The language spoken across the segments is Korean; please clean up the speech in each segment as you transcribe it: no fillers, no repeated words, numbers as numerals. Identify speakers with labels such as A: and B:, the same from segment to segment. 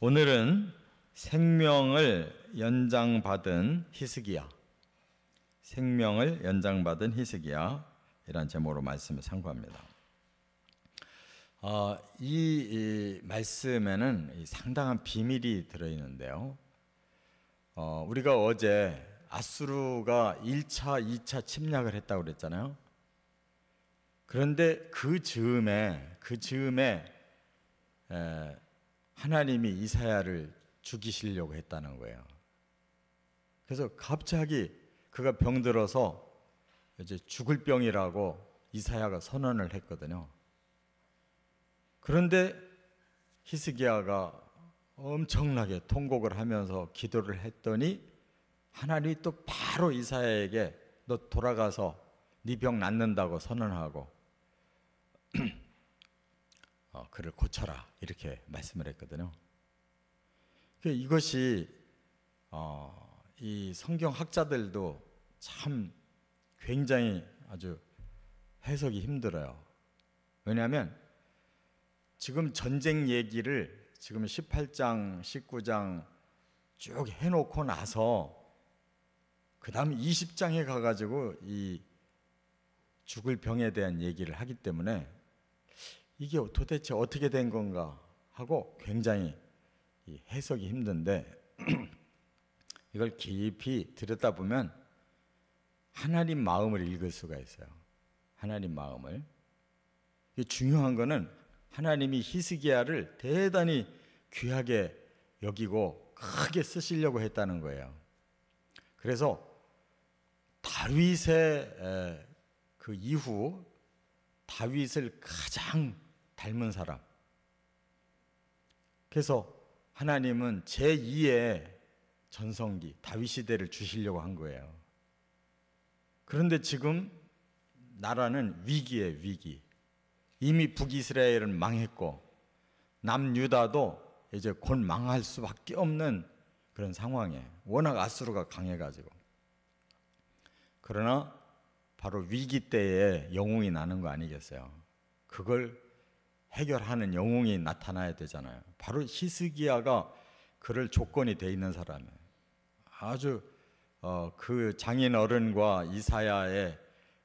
A: 오늘은 생명을 연장받은 히스기야, 생명을 연장받은 히스기야 이란 제목으로 말씀을 상고합니다. 이 말씀에는 상당한 비밀이 들어있는데요. 우리가 어제 아수르가 1차, 2차 침략을 했다고 그랬잖아요. 그런데 그 즈음에 하나님이 이사야를 죽이시려고 했다는 거예요. 그래서 갑자기 그가 병들어서 이제 죽을 병이라고 이사야가 선언을 했거든요. 그런데 히스기야가 엄청나게 통곡을 하면서 기도를 했더니 하나님이 또 바로 이사야에게 너 돌아가서 네 병 낫는다고 선언하고 그를 고쳐라 이렇게 말씀을 했거든요. 이것이 이 성경 학자들도 참 굉장히 아주 해석이 힘들어요. 왜냐하면 지금 전쟁 얘기를 지금 18장, 19장 쭉 해놓고 나서 그 다음 20장에 가가지고 이 죽을 병에 대한 얘기를 하기 때문에 이게 도대체 어떻게 된 건가 하고 굉장히 해석이 힘든데 이걸 깊이 들여다보면 하나님 마음을 읽을 수가 있어요. 하나님 마음을. 중요한 거는 하나님이 히스기야를 대단히 귀하게 여기고 크게 쓰시려고 했다는 거예요. 그래서 다윗의 그 이후 다윗을 가장 닮은 사람. 그래서 하나님은 제2의 전성기 다윗 시대를 주시려고 한 거예요. 그런데 지금 나라는 위기예요, 위기. 이미 북이스라엘은 망했고 남유다도 이제 곧 망할 수밖에 없는 그런 상황이에요. 워낙 아수르가 강해가지고. 그러나 바로 위기 때에 영웅이 나는 거 아니겠어요? 그걸 해결하는 영웅이 나타나야 되잖아요. 바로 히스기야가 그럴 조건이 돼 있는 사람이에요. 아주 그 장인 어른과 이사야의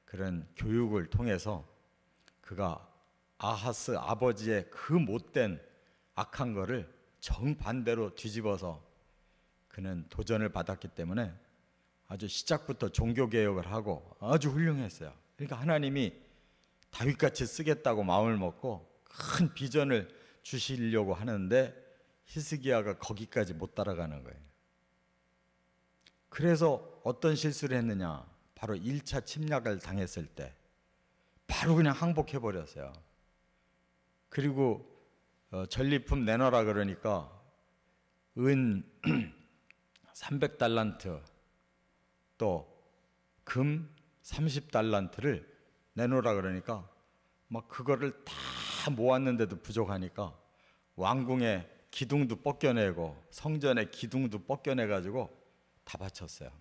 A: 그런 교육을 통해서 그가 아하스 아버지의 그 못된 악한 거를 정반대로 뒤집어서 그는 도전을 받았기 때문에 아주 시작부터 종교개혁을 하고 아주 훌륭했어요. 그러니까 하나님이 다윗같이 쓰겠다고 마음을 먹고 큰 비전을 주시려고 하는데 히스기야가 거기까지 못 따라가는 거예요. 그래서 어떤 실수를 했느냐? 바로 1차 침략을 당했을 때 바로 그냥 항복해버렸어요. 그리고 전리품 내놔라 그러니까 은 300달란트 또 금 30달란트를 내놓으라 그러니까 막 그거를 다 모았는데도 부족하니까 왕궁의 기둥도 벗겨내고 성전의 기둥도 벗겨내가지고 다 바쳤어요.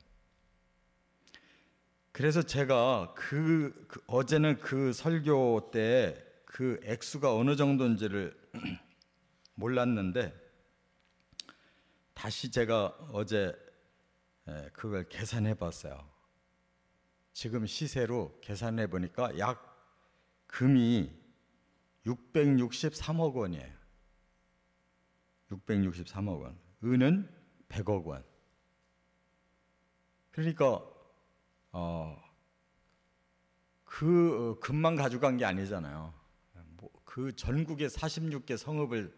A: 그래서 제가 어제는 그 설교 때 그 액수가 어느 정도인지를 몰랐는데 다시 제가 어제 그걸 계산해 봤어요. 지금 시세로 계산해 보니까 약 금이 663억 원이에요. 663억 원. 은은 100억 원. 그러니까 그 금만 가져간 게 아니잖아요. 그 전국의 46개 성읍을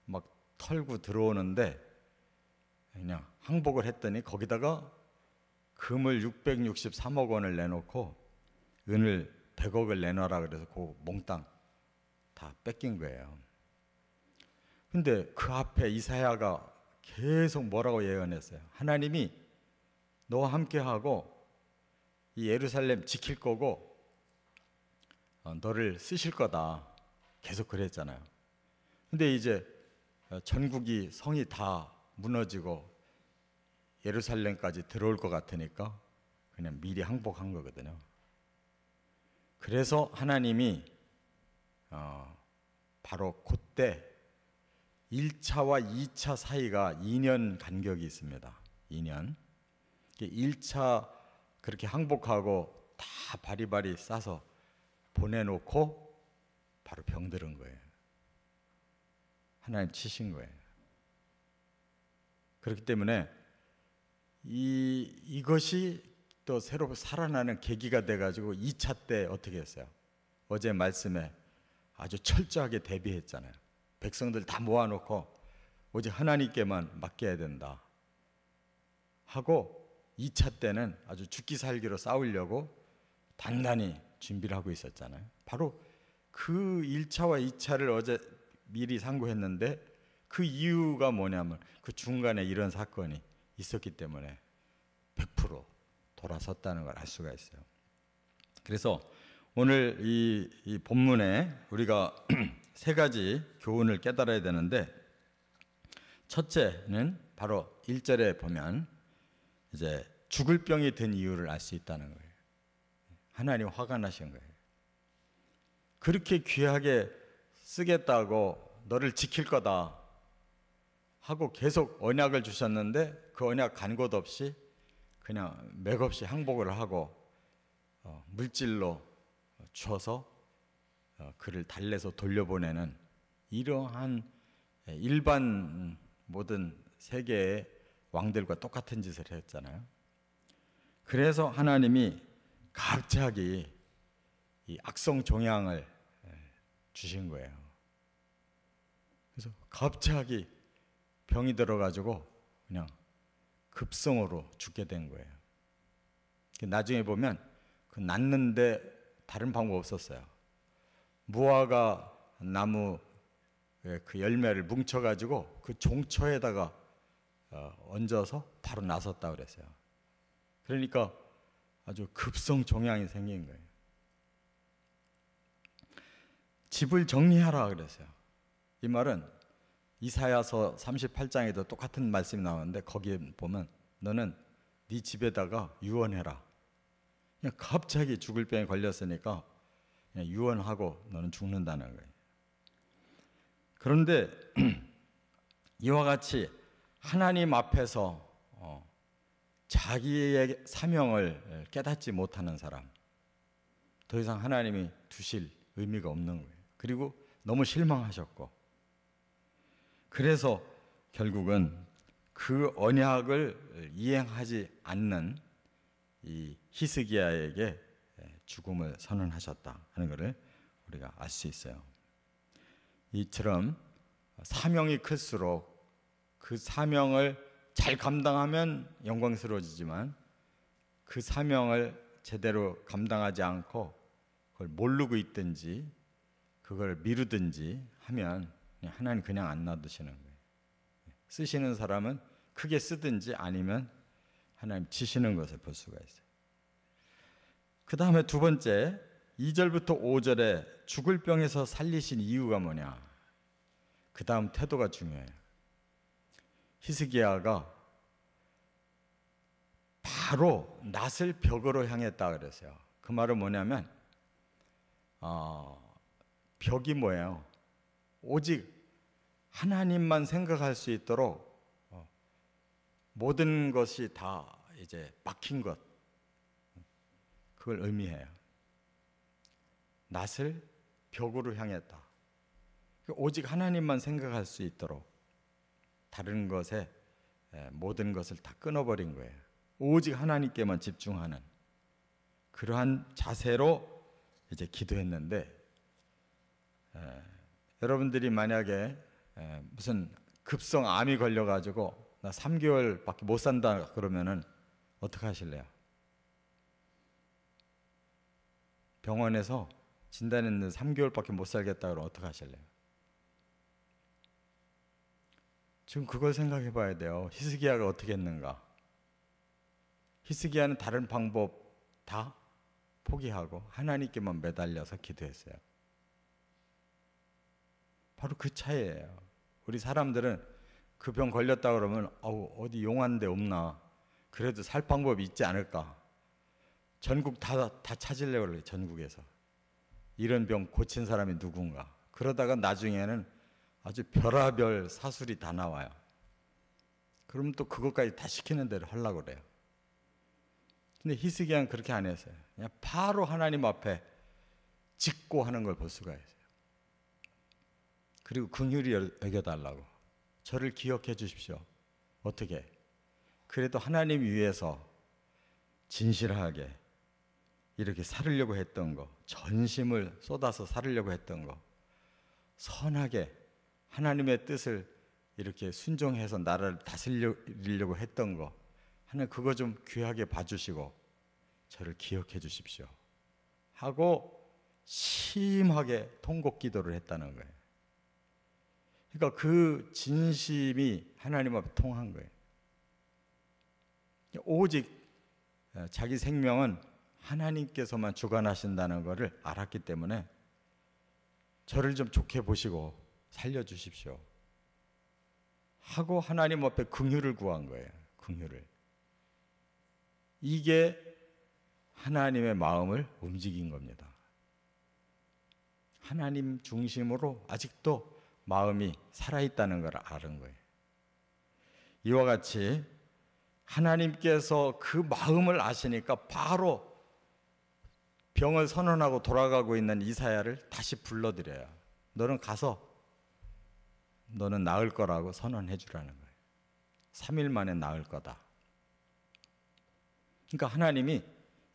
A: 막 털고 들어오는데 그냥 항복을 했더니 거기다가 금을 663억 원을 내놓고 은을 100억을 내놔라 그래서 그 몽땅 다 뺏긴 거예요. 근데 그 앞에 이사야가 계속 뭐라고 예언했어요? 하나님이 너와 함께하고 이 예루살렘 지킬 거고 너를 쓰실 거다. 계속 그랬잖아요. 근데 이제 전국이 성이 다 무너지고 예루살렘까지 들어올 것 같으니까 그냥 미리 항복한 거거든요. 그래서 하나님이 바로 그때 1차와 2차 사이가 2년 간격이 있습니다. 2년. 1차 그렇게 항복하고 다 바리바리 싸서 보내놓고 바로 병들은 거예요. 하나님 치신 거예요. 그렇기 때문에 이것이 또 새로 살아나는 계기가 돼가지고 2차 때 어떻게 했어요? 어제 말씀에 아주 철저하게 대비했잖아요. 백성들 다 모아놓고 오직 하나님께만 맡겨야 된다 하고 2차 때는 아주 죽기 살기로 싸우려고 단단히 준비를 하고 있었잖아요. 바로 그 1차와 2차를 어제 미리 상고했는데 그 이유가 뭐냐면 그 중간에 이런 사건이 있었기 때문에 100% 돌아섰다는 걸 알 수가 있어요. 그래서 오늘 이 본문에 우리가 세 가지 교훈을 깨달아야 되는데, 첫째는 바로 1절에 보면 이제 죽을 병이 든 이유를 알 수 있다는 거예요. 하나님 화가 나신 거예요. 그렇게 귀하게 쓰겠다고 너를 지킬 거다 하고 계속 언약을 주셨는데 그 언약 간 곳 없이 그냥 맥없이 항복을 하고 물질로 줘서 그를 달래서 돌려보내는 이러한 일반 모든 세계의 왕들과 똑같은 짓을 했잖아요. 그래서 하나님이 갑자기 이 악성 종양을 주신 거예요. 그래서 갑자기 병이 들어가지고 그냥 급성으로 죽게 된 거예요. 나중에 보면 그 낫는데 다른 방법 없었어요. 무화과 나무 그 열매를 뭉쳐가지고 그 종초에다가 얹어서 바로 나섰다 그랬어요. 그러니까 아주 급성 종양이 생긴 거예요. 집을 정리하라 그랬어요. 이 말은 이사야서 38장에도 똑같은 말씀이 나오는데 거기에 보면 너는 네 집에다가 유언해라. 그냥 갑자기 죽을 병에 걸렸으니까 그냥 유언하고 너는 죽는다는 거예요. 그런데 이와 같이 하나님 앞에서 자기의 사명을 깨닫지 못하는 사람, 더 이상 하나님이 두실 의미가 없는 거예요. 그리고 너무 실망하셨고, 그래서 결국은 그 언약을 이행하지 않는 이 히스기야에게 죽음을 선언하셨다 하는 것을 우리가 알 수 있어요. 이처럼 사명이 클수록 그 사명을 잘 감당하면 영광스러워지지만 그 사명을 제대로 감당하지 않고 그걸 모르고 있든지 그걸 미루든지 하면 하나님 그냥 안 놔두시는 거예요. 쓰시는 사람은 크게 쓰든지 아니면 하나님 치시는 것을 볼 수가 있어요. 그 다음에 두 번째 2절부터 5절에 죽을 병에서 살리신 이유가 뭐냐, 그 다음 태도가 중요해요. 히스기야가 바로 낫을 벽으로 향했다 그랬어요. 그 말은 뭐냐면 벽이 뭐예요? 오직 하나님만 생각할 수 있도록 모든 것이 다 이제 막힌 것, 그걸 의미해요. 낫을 벽으로 향했다. 오직 하나님만 생각할 수 있도록 다른 것에 모든 것을 다 끊어버린 거예요. 오직 하나님께만 집중하는 그러한 자세로 이제 기도했는데, 여러분들이 만약에 무슨 급성 암이 걸려가지고 나 3개월밖에 못 산다 그러면은 어떻게 하실래요? 병원에서 진단했는데 3개월밖에 못 살겠다 그러면 어떻게 하실래요? 지금 그걸 생각해 봐야 돼요. 히스기야가 어떻게 했는가? 히스기야는 다른 방법 다 포기하고 하나님께만 매달려서 기도했어요. 바로 그 차이예요. 우리 사람들은 그 병 걸렸다 그러면 어디 용한 데 없나, 그래도 살 방법이 있지 않을까, 전국 다 찾으려고 그래요. 전국에서 이런 병 고친 사람이 누군가. 그러다가 나중에는 아주 별의별 사술이 다 나와요. 그럼 또 그것까지 다 시키는 대로 하려고 그래요. 근데 히스기야는 그렇게 안 했어요. 그냥 바로 하나님 앞에 짓고 하는 걸 볼 수가 있어요. 그리고 긍휼히 여겨달라고. 저를 기억해 주십시오. 어떻게? 그래도 하나님 위해서 진실하게 이렇게 살으려고 했던 거, 전심을 쏟아서 살으려고 했던 거, 선하게 하나님의 뜻을 이렇게 순종해서 나라를 다스리려고 했던 거, 하나님 그거 좀 귀하게 봐주시고 저를 기억해 주십시오 하고 심하게 통곡 기도를 했다는 거예요. 그러니까 그 진심이 하나님 앞에 통한 거예요. 오직 자기 생명은 하나님께서만 주관하신다는 것을 알았기 때문에 저를 좀 좋게 보시고 살려주십시오 하고 하나님 앞에 긍휼을 구한 거예요. 긍휼을. 이게 하나님의 마음을 움직인 겁니다. 하나님 중심으로 아직도 마음이 살아있다는 걸 아는 거예요. 이와 같이 하나님께서 그 마음을 아시니까 바로 병을 선언하고 돌아가고 있는 이사야를 다시 불러들여요. 너는 가서 너는 나을 거라고 선언해 주라는 거예요. 3일 만에 나을 거다. 그러니까 하나님이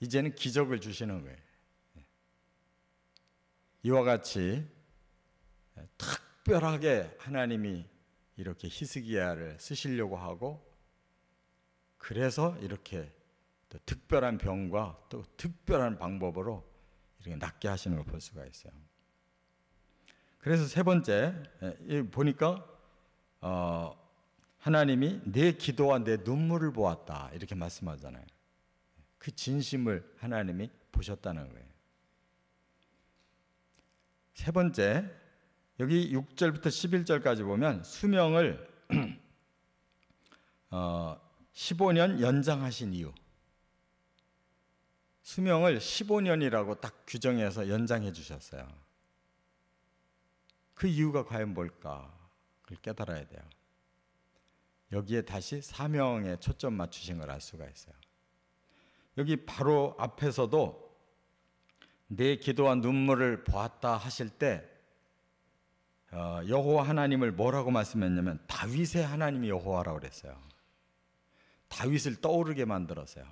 A: 이제는 기적을 주시는 거예요. 이와 같이 특별하게 하나님이 이렇게 히스기야를 쓰시려고 하고, 그래서 이렇게 또 특별한 병과 또 특별한 방법으로 이렇게 낫게 하시는 걸 볼 수가 있어요. 그래서 세 번째 보니까 하나님이 내 기도와 내 눈물을 보았다 이렇게 말씀하잖아요. 그 진심을 하나님이 보셨다는 거예요. 세 번째, 여기 6절부터 11절까지 보면 수명을 15년 연장하신 이유, 수명을 15년이라고 딱 규정해서 연장해 주셨어요. 그 이유가 과연 뭘까? 그걸 깨달아야 돼요. 여기에 다시 사명에 초점 맞추신 걸 알 수가 있어요. 여기 바로 앞에서도 내 기도와 눈물을 보았다 하실 때 여호와 하나님을 뭐라고 말씀했냐면 다윗의 하나님이 여호와라고 그랬어요. 다윗을 떠오르게 만들었어요.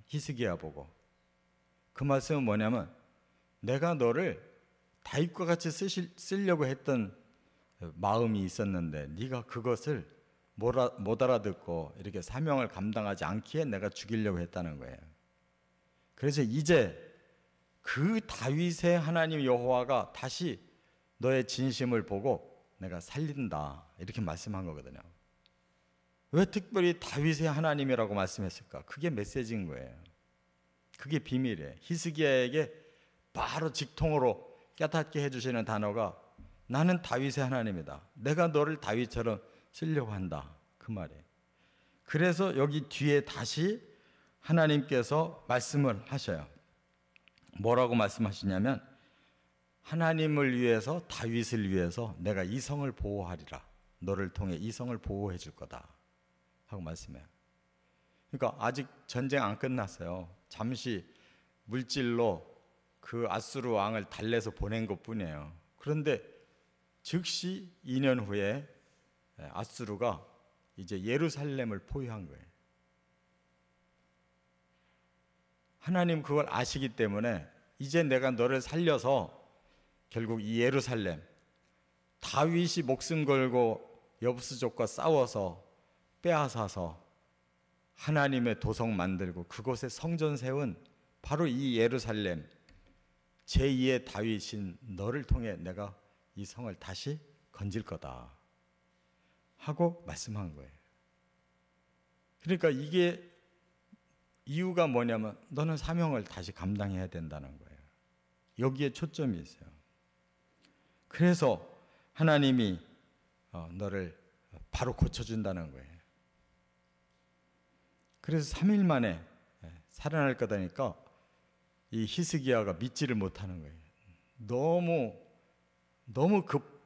A: 히스기야 보고. 그 말씀은 뭐냐면 내가 너를 다윗과 같이 쓰려고 했던 마음이 있었는데 네가 그것을 못 알아듣고 이렇게 사명을 감당하지 않기에 내가 죽이려고 했다는 거예요. 그래서 이제 그 다윗의 하나님 여호와가 다시 너의 진심을 보고 내가 살린다 이렇게 말씀한 거거든요. 왜 특별히 다윗의 하나님이라고 말씀했을까? 그게 메시지인 거예요. 그게 비밀이에요. 히스기야에게 바로 직통으로 깨닫게 해주시는 단어가 나는 다윗의 하나님이다. 내가 너를 다윗처럼 쓰려고 한다. 그 말이에요. 그래서 여기 뒤에 다시 하나님께서 말씀을 하셔요. 뭐라고 말씀하시냐면 하나님을 위해서 다윗을 위해서 내가 이 성을 보호하리라. 너를 통해 이 성을 보호해 줄 거다 하고 말씀해요. 그러니까 아직 전쟁 안 끝났어요. 잠시 물질로 그 아수르 왕을 달래서 보낸 것뿐이에요. 그런데 즉시 2년 후에 아수르가 이제 예루살렘을 포위한 거예요. 하나님 그걸 아시기 때문에 이제 내가 너를 살려서 결국 이 예루살렘, 다윗이 목숨 걸고 여부수족과 싸워서 빼앗아서 하나님의 도성 만들고 그곳에 성전 세운 바로 이 예루살렘, 제2의 다윗인 너를 통해 내가 이 성을 다시 건질 거다 하고 말씀한 거예요. 그러니까 이게 이유가 뭐냐면 너는 사명을 다시 감당해야 된다는 거예요. 여기에 초점이 있어요. 그래서 하나님이 너를 바로 고쳐준다는 거예요. 그래서 3일 만에 살아날 거다니까 이 히스기야가 믿지를 못하는 거예요. 너무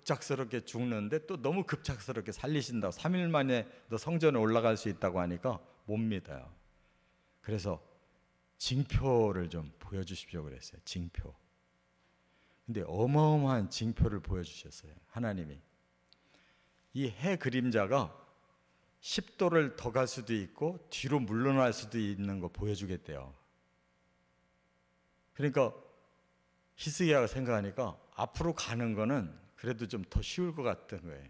A: 급작스럽게 죽는데 또 너무 급작스럽게 살리신다고 3일 만에 너 성전에 올라갈 수 있다고 하니까 못 믿어요. 그래서 징표를 좀 보여주십시오 그랬어요. 징표. 근데 어마어마한 징표를 보여주셨어요. 하나님이. 이 해 그림자가 10도를 더 갈 수도 있고 뒤로 물러날 수도 있는 거 보여주겠대요. 그러니까 히스기야가 생각하니까 앞으로 가는 거는 그래도 좀 더 쉬울 것 같은 거예요.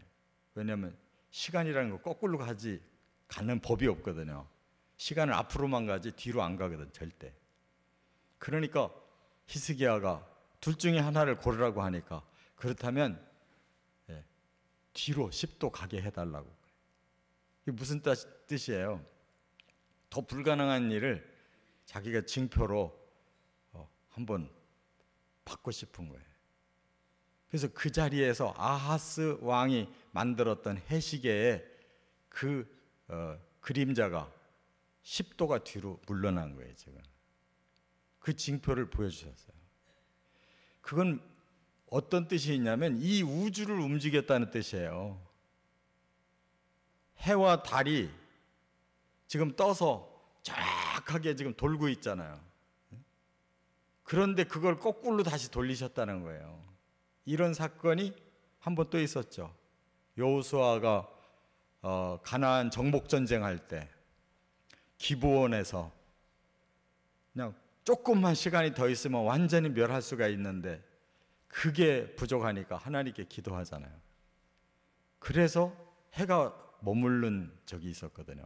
A: 왜냐하면 시간이라는 거 거꾸로 가는 법이 없거든요. 시간을 앞으로만 가지 뒤로 안 가거든 절대. 그러니까 히스기야가 둘 중에 하나를 고르라고 하니까 그렇다면 뒤로 10도 가게 해달라고. 이게 무슨 뜻이에요? 더 불가능한 일을 자기가 징표로 한번 받고 싶은 거예요. 그래서 그 자리에서 아하스 왕이 만들었던 해시계의 그 그림자가 10도가 뒤로 물러난 거예요. 지금 그 징표를 보여주셨어요. 그건 어떤 뜻이 있냐면 이 우주를 움직였다는 뜻이에요. 해와 달이 지금 떠서 정확하게 지금 돌고 있잖아요. 그런데 그걸 거꾸로 다시 돌리셨다는 거예요. 이런 사건이 한 번 또 있었죠. 여호수아가 가나안 정복 전쟁할 때 기브온에서 그냥 조금만 시간이 더 있으면 완전히 멸할 수가 있는데 그게 부족하니까 하나님께 기도하잖아요. 그래서 해가 머무른 적이 있었거든요.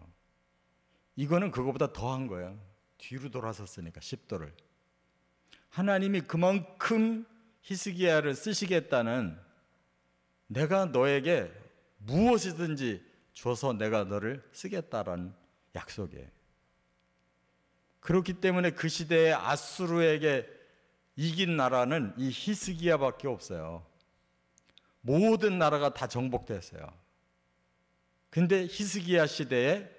A: 이거는 그거보다 더한 거예요. 뒤로 돌아섰으니까 10도를. 하나님이 그만큼 히스기야를 쓰시겠다는, 내가 너에게 무엇이든지 줘서 내가 너를 쓰겠다라는 약속이에요. 그렇기 때문에 그 시대에 아수르에게 이긴 나라는 이 히스기야밖에 없어요. 모든 나라가 다 정복됐어요. 근데 히스기야 시대에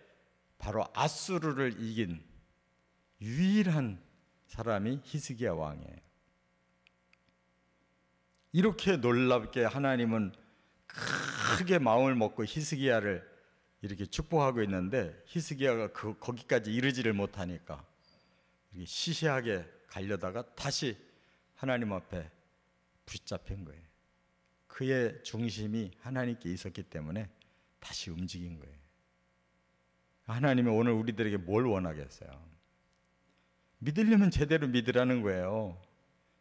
A: 바로 아수르를 이긴 유일한 사람이 히스기야 왕이에요. 이렇게 놀랍게 하나님은 크게 마음을 먹고 히스기야를 이렇게 축복하고 있는데 히스기야가 거기까지 이르지를 못하니까 이렇게 시시하게 가려다가 다시 하나님 앞에 붙잡힌 거예요. 그의 중심이 하나님께 있었기 때문에 다시 움직인 거예요. 하나님은 오늘 우리들에게 뭘 원하겠어요? 믿으려면 제대로 믿으라는 거예요.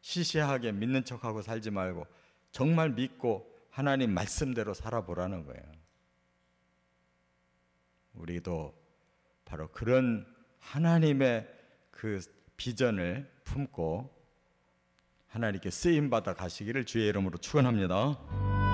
A: 시시하게 믿는 척하고 살지 말고 정말 믿고 하나님 말씀대로 살아보라는 거예요. 우리도 바로 그런 하나님의 그 비전을 품고 하나님께 쓰임받아 가시기를 주의 이름으로 축원합니다.